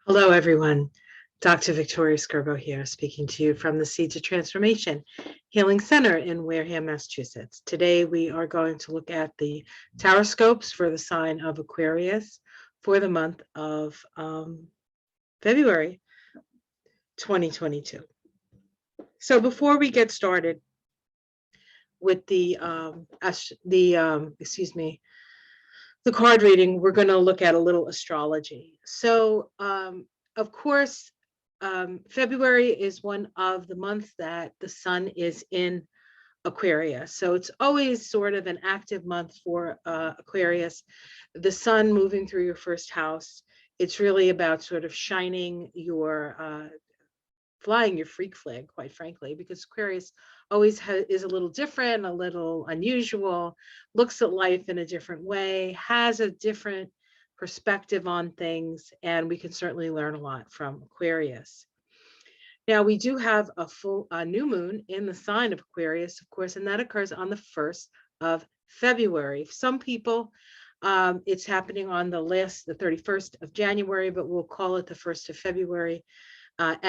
Hello, everyone. Dr. Victoria Skirbo here, speaking to you from the Seeds of Transformation Healing Center in Wareham, Massachusetts. Today, we are going to look at the taroscopes for the sign of Aquarius for the month of February 2022. So before we get started with the card reading, we're going to look at a little astrology. So, of course, February is one of the months that the sun is in Aquarius. So it's always sort of an active month for Aquarius. The sun moving through your first house. It's really about sort of shining your flying your freak flag, quite frankly, because Aquarius always is a little different, a little unusual, looks at life in a different way, has a different perspective on things, and we can certainly learn a lot from Aquarius. Now, we do have a new moon in the sign of Aquarius, of course, and that occurs on the 1st of February. Some people, it's happening on the 31st of January, but we'll call it the 1st of February. That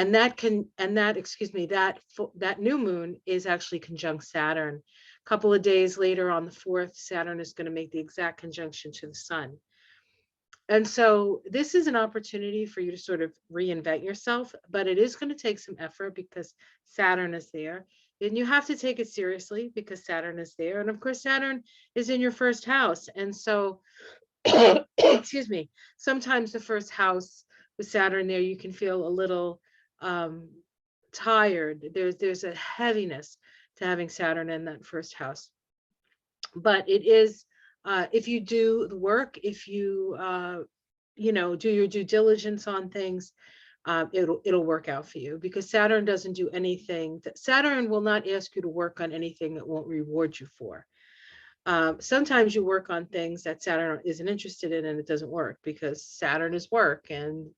new moon is actually conjunct Saturn. A couple of days later on the 4th, Saturn is going to make the exact conjunction to the sun. And so this is an opportunity for you to sort of reinvent yourself, but it is going to take some effort because Saturn is there. And you have to take it seriously because Saturn is there. And of course, Saturn is in your first house. And so, excuse me, sometimes the first house with Saturn there, you can feel a little tired. There's a heaviness to having Saturn in that first house. But it is, if you do the work, if you do your due diligence on things, it'll work out for you, because Saturn doesn't do anything that Saturn will not ask you to work on anything that won't reward you for. Sometimes you work on things that Saturn isn't interested in and it doesn't work because Saturn is work, and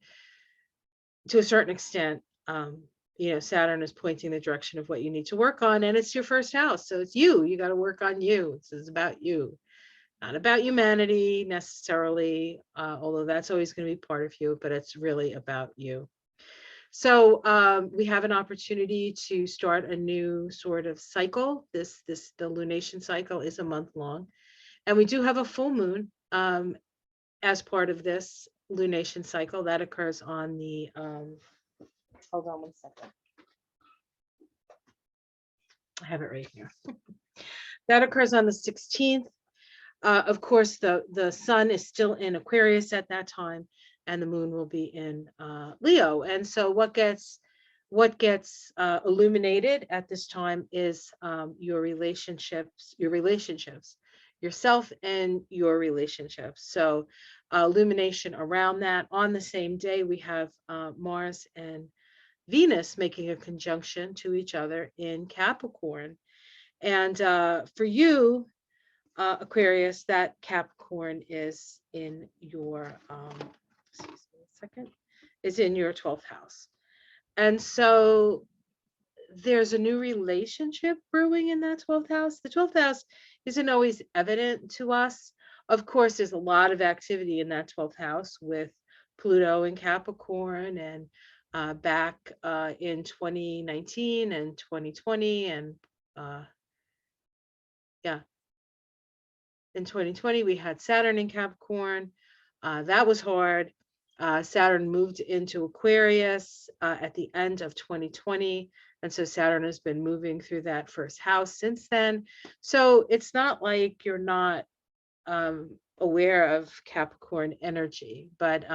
to a certain extent, Saturn is pointing the direction of what you need to work on, and it's your first house. So it's you got to work on you. This is about you, not about humanity necessarily, although that's always going to be part of you, but it's really about you. So we have an opportunity to start a new sort of cycle. The lunation cycle is a month long, and we do have a full moon as part of this lunation cycle that occurs on the hold on one second. I have it right here. That occurs on the 16th. Of course, the sun is still in Aquarius at that time, and the moon will be in Leo. And so what gets illuminated at this time is your relationships, yourself and your relationships. So illumination around that. On the same day, we have Mars and Venus making a conjunction to each other in Capricorn. And for you, Aquarius, that Capricorn is in your, is in your 12th house. And so there's a new relationship brewing in that 12th house. The 12th house isn't always evident to us. Of course, there's a lot of activity in that 12th house with Pluto and Capricorn, and back in 2019 and 2020, and in 2020, we had Saturn in Capricorn. That was hard. Saturn moved into Aquarius at the end of 2020. And so Saturn has been moving through that first house since then. So it's not like you're not aware of Capricorn energy, but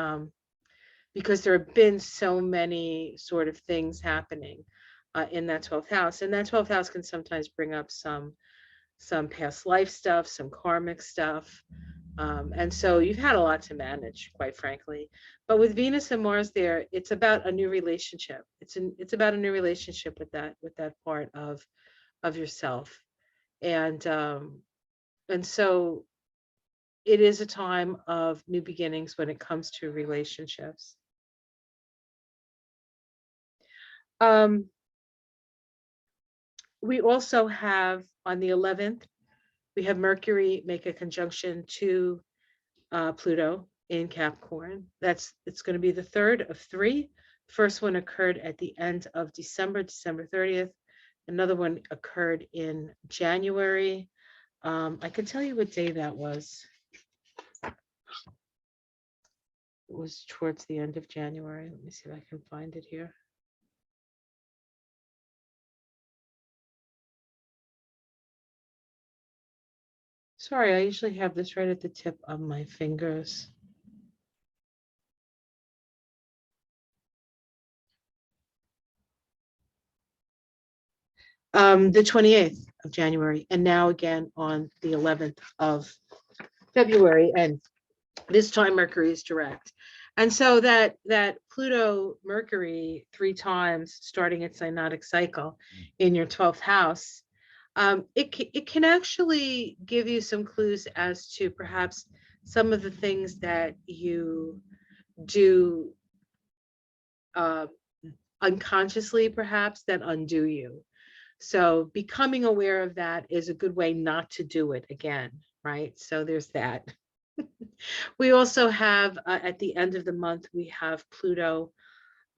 because there have been so many sort of things happening in that 12th house. And that 12th house can sometimes bring up some past life stuff, some karmic stuff. And so you've had a lot to manage, quite frankly. But with Venus and Mars there, it's about a new relationship. It's about a new relationship with that part of yourself. And so it is a time of new beginnings when it comes to relationships. We also have, on the 11th, we have Mercury make a conjunction to Pluto in Capricorn. It's going to be the third of three. First one occurred at the end of December, December 30th. Another one occurred in January. I can tell you what day that was. It was towards the end of January. Let me see if I can find it here. Sorry, I usually have this right at the tip of my fingers. The 28th of January, and now again on the 11th of February, and this time Mercury is direct. And so that Pluto Mercury 3 times starting its synodic cycle in your 12th house, it can actually give you some clues as to perhaps some of the things that you do unconsciously, perhaps, that undo you. So becoming aware of that is a good way not to do it again, right? So there's that. We also have at the end of the month, we have Pluto.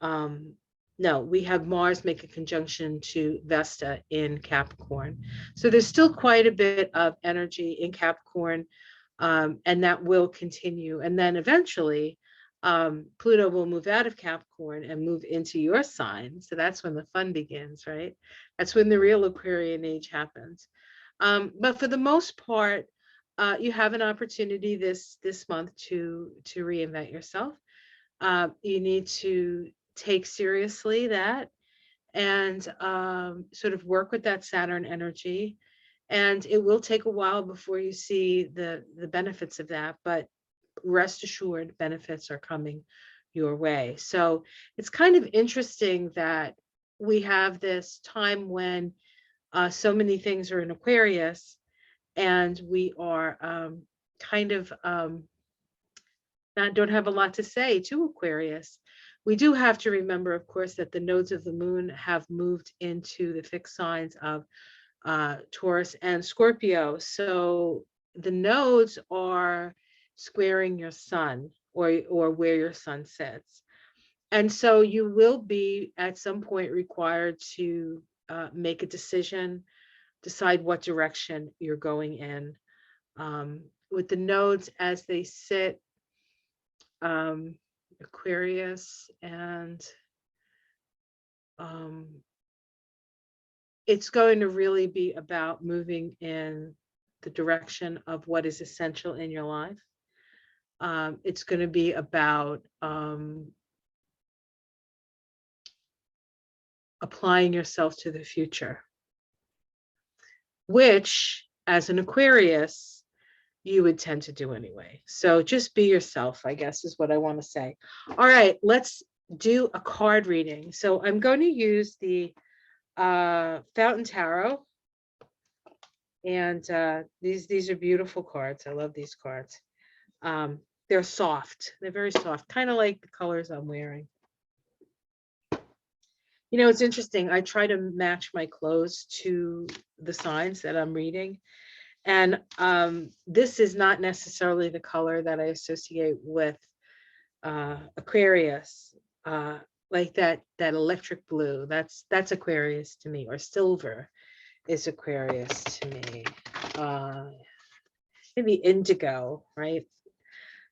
No, we have Mars make a conjunction to Vesta in Capricorn. So there's still quite a bit of energy in Capricorn, and that will continue. And then eventually, Pluto will move out of Capricorn and move into your sign. So that's when the fun begins, right? That's when the real Aquarian age happens. But for the most part, you have an opportunity this month to reinvent yourself. You need to take seriously that and sort of work with that Saturn energy. And it will take a while before you see the benefits of that, but rest assured, benefits are coming your way. So it's kind of interesting that we have this time when so many things are in Aquarius, and we are kind of don't have a lot to say to Aquarius. We do have to remember, of course, that the nodes of the moon have moved into the fixed signs of Taurus and Scorpio. So the nodes are squaring your sun, or where your sun sits. And so you will be at some point required to make a decision, decide what direction you're going in. With the nodes as they sit, Aquarius, and it's going to really be about moving in the direction of what is essential in your life. It's going to be about applying yourself to the future, which, as an Aquarius, you would tend to do anyway. So just be yourself, I guess, is what I want to say. All right, let's do a card reading. So I'm going to use the Fountain Tarot, and these are beautiful cards. I love these cards. They're soft. They're very soft, kind of like the colors I'm wearing. You know, it's interesting. I try to match my clothes to the signs that I'm reading. And this is not necessarily the color that I associate with Aquarius, like that electric blue. That's Aquarius to me, or silver is Aquarius to me. Maybe indigo, right?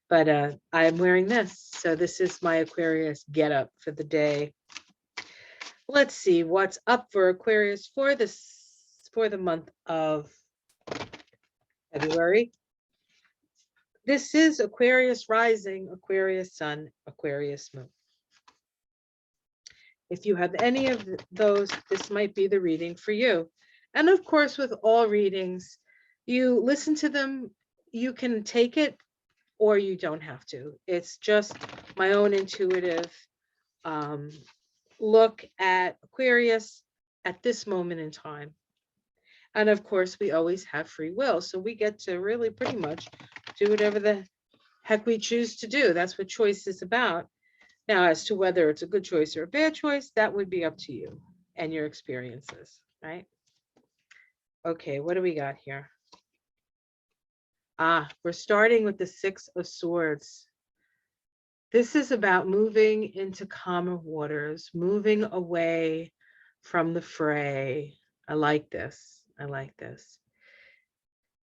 But I'm wearing this, so this is my Aquarius getup for the day. Let's see what's up for Aquarius for the month of February. This is Aquarius Rising, Aquarius Sun, Aquarius Moon. If you have any of those, this might be the reading for you. And of course, with all readings, you listen to them, you can take it or you don't have to. It's just my own intuitive look at Aquarius at this moment in time. And of course, we always have free will. So we get to really pretty much do whatever the heck we choose to do. That's what choice is about. Now, as to whether it's a good choice or a bad choice, that would be up to you and your experiences, right? Okay, what do we got here? We're starting with the Six of Swords. This is about moving into calmer waters, moving away from the fray. I like this. I like this.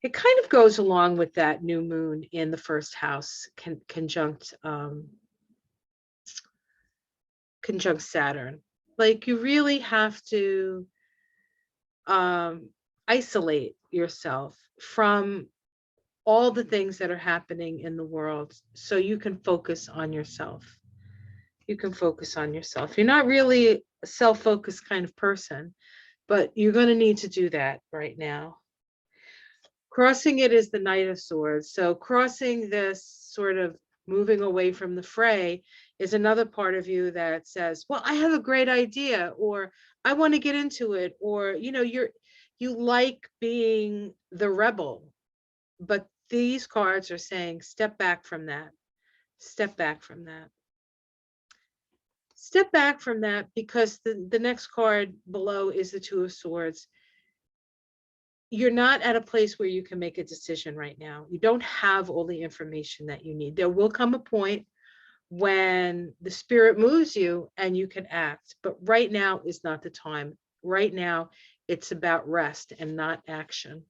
It kind of goes along with that new moon in the first house, conjunct Saturn. Like you really have to isolate yourself from all the things that are happening in the world so you can focus on yourself. You can focus on yourself. You're not really a self-focused kind of person, but you're going to need to do that right now. Crossing it is the Knight of Swords. So crossing this sort of moving away from the fray is another part of you that says, well, I have a great idea, or I want to get into it, or you like being the rebel. But these cards are saying, step back from that. Step back from that. Step back from that, because the next card below is the Two of Swords. You're not at a place where you can make a decision right now. You don't have all the information that you need. There will come a point when the spirit moves you and you can act, but right now is not the time. Right now, it's about rest and not action.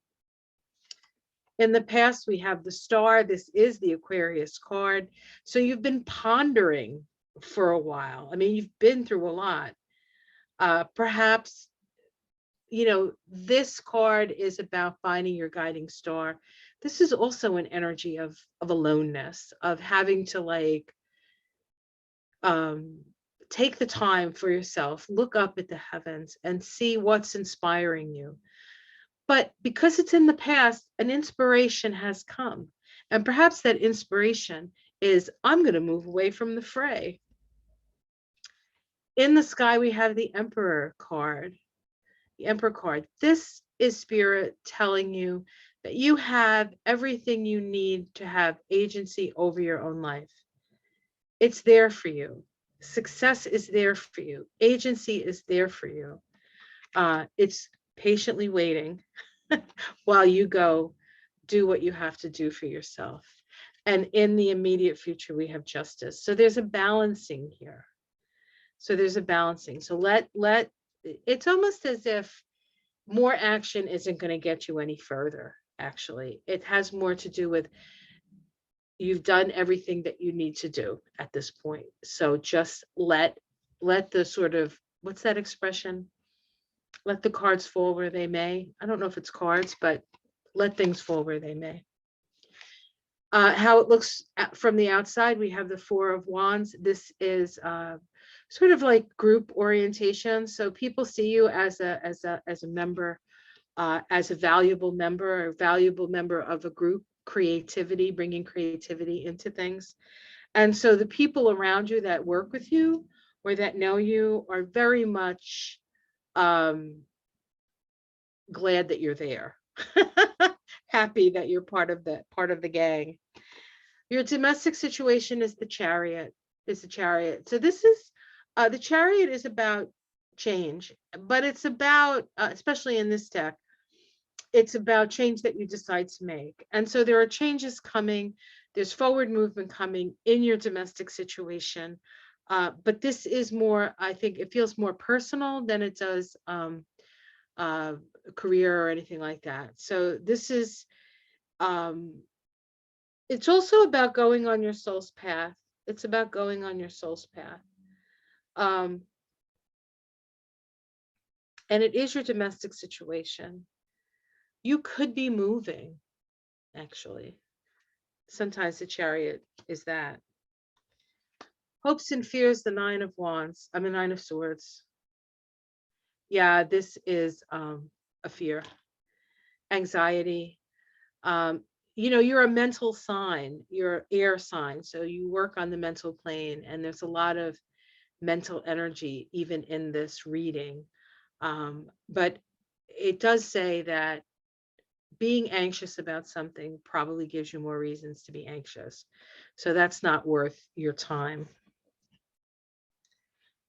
In the past, we have the Star. This is the Aquarius card. So you've been pondering for a while. I mean, you've been through a lot. Perhaps this card is about finding your guiding star. This is also an energy of aloneness, of having to take the time for yourself, look up at the heavens and see what's inspiring you. But because it's in the past, an inspiration has come. And perhaps that inspiration is, I'm going to move away from the fray. In the sky, we have the Emperor card. The Emperor card. This is Spirit telling you that you have everything you need to have agency over your own life. It's there for you. Success is there for you. Agency is there for you. It's patiently waiting while you go do what you have to do for yourself. And in the immediate future, we have justice. So there's a balancing here. So there's a balancing. So it's almost as if more action isn't going to get you any further. Actually, it has more to do with you've done everything that you need to do at this point. So just let the sort of, what's that expression? Let the cards fall where they may. I don't know if it's cards, but let things fall where they may. How it looks from the outside, we have the Four of Wands. This is sort of like group orientation. So people see you as a member, as a valuable member of a group. Creativity, bringing creativity into things. And so the people around you that work with you or that know you are very much glad that you're there. Happy that you're part of the gang. Your domestic situation is the Chariot. So this is the Chariot is about change, but it's about especially in this deck, it's about change that you decide to make. And so there are changes coming. There's forward movement coming in your domestic situation. But this is more, I think it feels more personal than it does career or anything like that. So this is, it's also about going on your soul's path. It's about going on your soul's path. And it is your domestic situation. You could be moving, actually. Sometimes the Chariot is that. Hopes and fears, the Nine of Wands. I mean, Nine of Swords. Yeah, this is a fear, anxiety. You're a mental sign. You're air sign, so you work on the mental plane, and there's a lot of mental energy even in this reading. But it does say that being anxious about something probably gives you more reasons to be anxious. So that's not worth your time.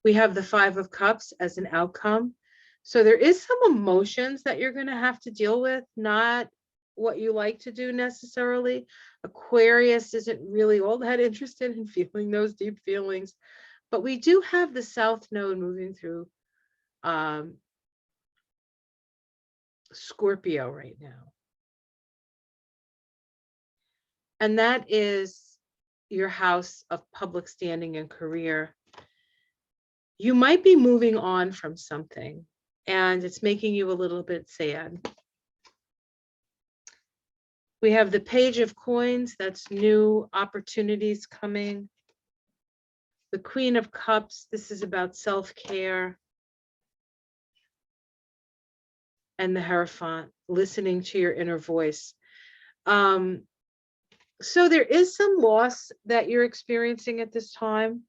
We have the Five of Cups as an outcome. So there is some emotions that you're going to have to deal with, not what you like to do necessarily. Aquarius isn't really all that interested in feeling those deep feelings, but we do have the South Node moving through Scorpio right now. And that is your house of public standing and career. You might be moving on from something, and it's making you a little bit sad. We have the Page of Coins, that's new opportunities coming. The Queen of Cups, this is about self-care. And the Hierophant, listening to your inner voice. So there is some loss that you're experiencing at this time,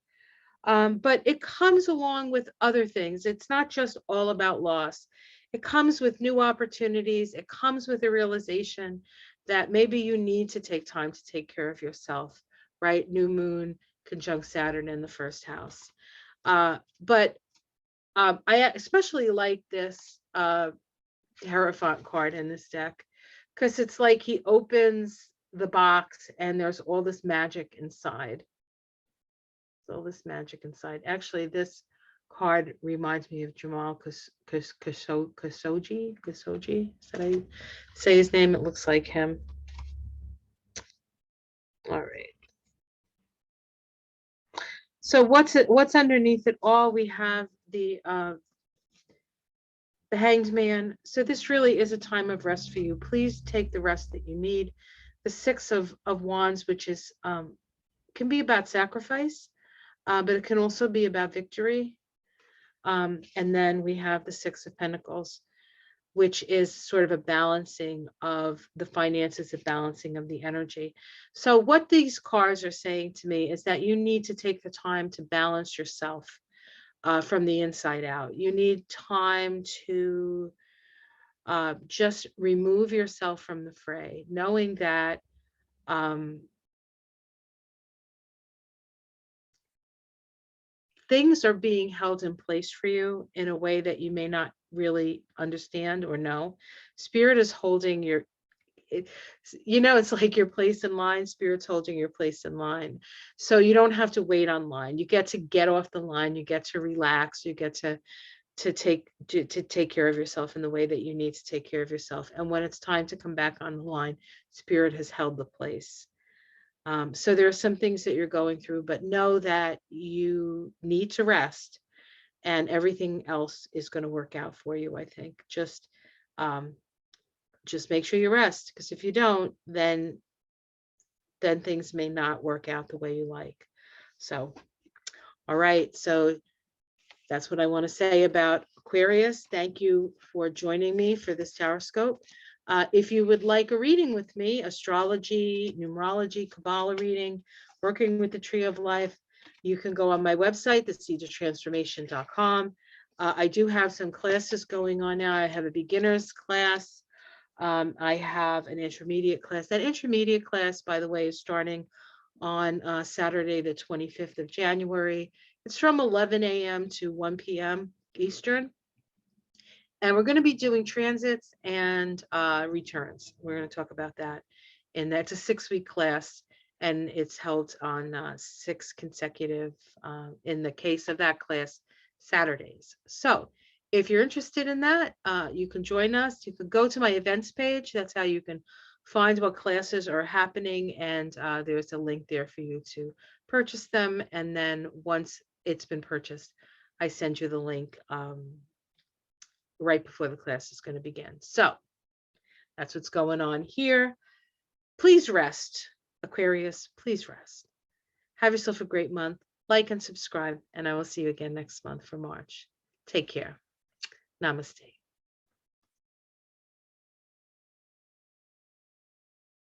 but it comes along with other things. It's not just all about loss. It comes with new opportunities. It comes with a realization that maybe you need to take time to take care of yourself, right? New moon conjunct Saturn in the first house. But I especially like this Hierophant card in this deck, because it's like he opens the box and there's all this magic inside. There's all this magic inside. Actually, this card reminds me of Jamal Khashoggi. Did I say his name? It looks like him. All right. So what's underneath it all? We have the Hanged Man. So this really is a time of rest for you. Please take the rest that you need. The Six of Wands, which is can be about sacrifice, but it can also be about victory. And then we have the Six of Pentacles, which is sort of a balancing of the finances, a balancing of the energy. So what these cards are saying to me is that you need to take the time to balance yourself from the inside out. You need time to just remove yourself from the fray, knowing that things are being held in place for you in a way that you may not really understand or know. Spirit is holding your, it's like your place in line. Spirit's holding your place in line. So you don't have to wait on line. You get to get off the line. You get to relax. You get to take care of yourself in the way that you need to take care of yourself. And when it's time to come back on the line, Spirit has held the place. So there are some things that you're going through, but know that you need to rest, and everything else is going to work out for you. I think just make sure you rest, because if you don't, then things may not work out the way you like. So, all right. So that's what I want to say about Aquarius. Thank you for joining me for this Taroscope. If you would like a reading with me, astrology, numerology, Kabbalah reading, working with the Tree of Life, you can go on my website, theseedoftransformation.com. I do have some classes going on now. I have a beginner's class. I have an intermediate class. That intermediate class, by the way, is starting on Saturday, the 25th of January. It's from 11 a.m. to 1 p.m. Eastern. And we're going to be doing transits and returns. We're going to talk about that. And that's a 6-week class, and it's held on 6 consecutive, in the case of that class, Saturdays. So if you're interested in that, you can join us. You can go to my events page. That's how you can find what classes are happening. And there's a link there for you to purchase them. And then once it's been purchased, I send you the link right before the class is going to begin. So that's what's going on here. Please rest, Aquarius. Please rest. Have yourself a great month. Like and subscribe, and I will see you again next month for March. Take care. Namaste.